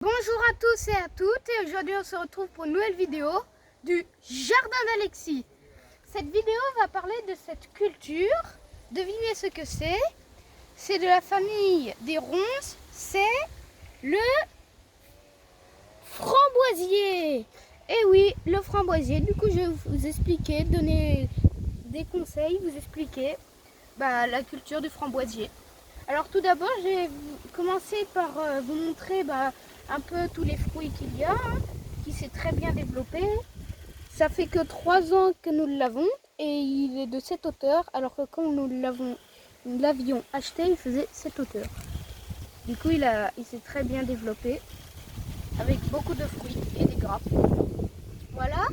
Bonjour à tous et à toutes, et aujourd'hui on se retrouve pour une nouvelle vidéo du jardin d'Alexis. Cette vidéo va parler de cette culture. Devinez ce que c'est. C'est de la famille des ronces, c'est le framboisier. Et oui, le framboisier. Du coup je vais vous expliquer, donner des conseils, vous expliquer la culture du framboisier. Alors tout d'abord, je vais commencer par vous montrer un peu tous les fruits qu'il y a, qui s'est très bien développé. Ça fait que 3 ans que nous l'avons et il est de cette hauteur, alors que quand nous l'avions acheté, il faisait cette hauteur. Du coup, il s'est très bien développé, avec beaucoup de fruits et des grappes. Voilà.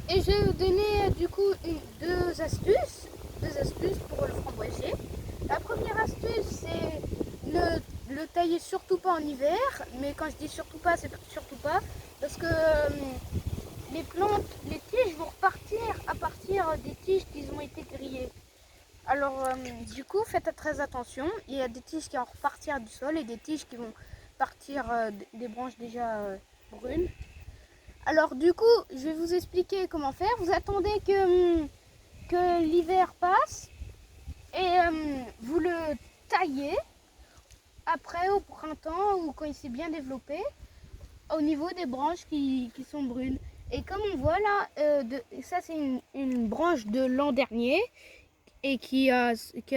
Et je vais vous donner du coup deux astuces pour le framboisier. La première astuce, c'est ne le tailler surtout pas en hiver. Mais quand je dis surtout pas, c'est surtout pas parce que les plantes, les tiges vont repartir à partir des tiges qui ont été grillées. Alors du coup, faites très attention. Il y a des tiges qui vont repartir du sol et des tiges qui vont partir des branches déjà brunes. Alors du coup, je vais vous expliquer comment faire. Vous attendez que l'hiver passe et vous le taillez après au printemps ou quand il s'est bien développé au niveau des branches qui sont brunes. Et comme on voit là, ça c'est une branche de l'an dernier et qui a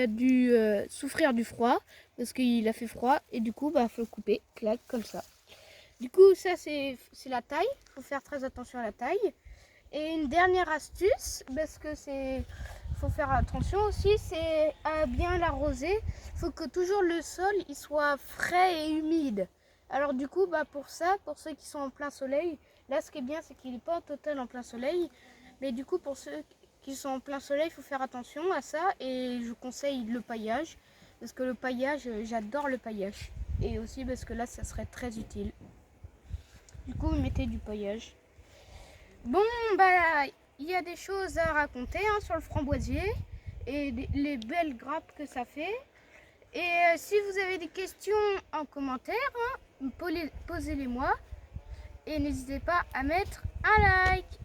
dû souffrir du froid parce qu'il a fait froid et du coup faut le couper, clac, comme ça. Du coup ça c'est la taille, il faut faire très attention à la taille. Et une dernière astuce, parce que faut faire attention aussi, c'est à bien l'arroser. Il faut que toujours le sol il soit frais et humide. Alors du coup, pour ça, pour ceux qui sont en plein soleil, là ce qui est bien c'est qu'il n'est pas en total en plein soleil. Mais du coup pour ceux qui sont en plein soleil, il faut faire attention à ça. Et je conseille le paillage, parce que le paillage, j'adore le paillage. Et aussi parce que là ça serait très utile. Du coup vous mettez du paillage. Bon, il y a des choses à raconter sur le framboisier et les belles grappes que ça fait. Et si vous avez des questions en commentaire, posez-les moi et n'hésitez pas à mettre un like.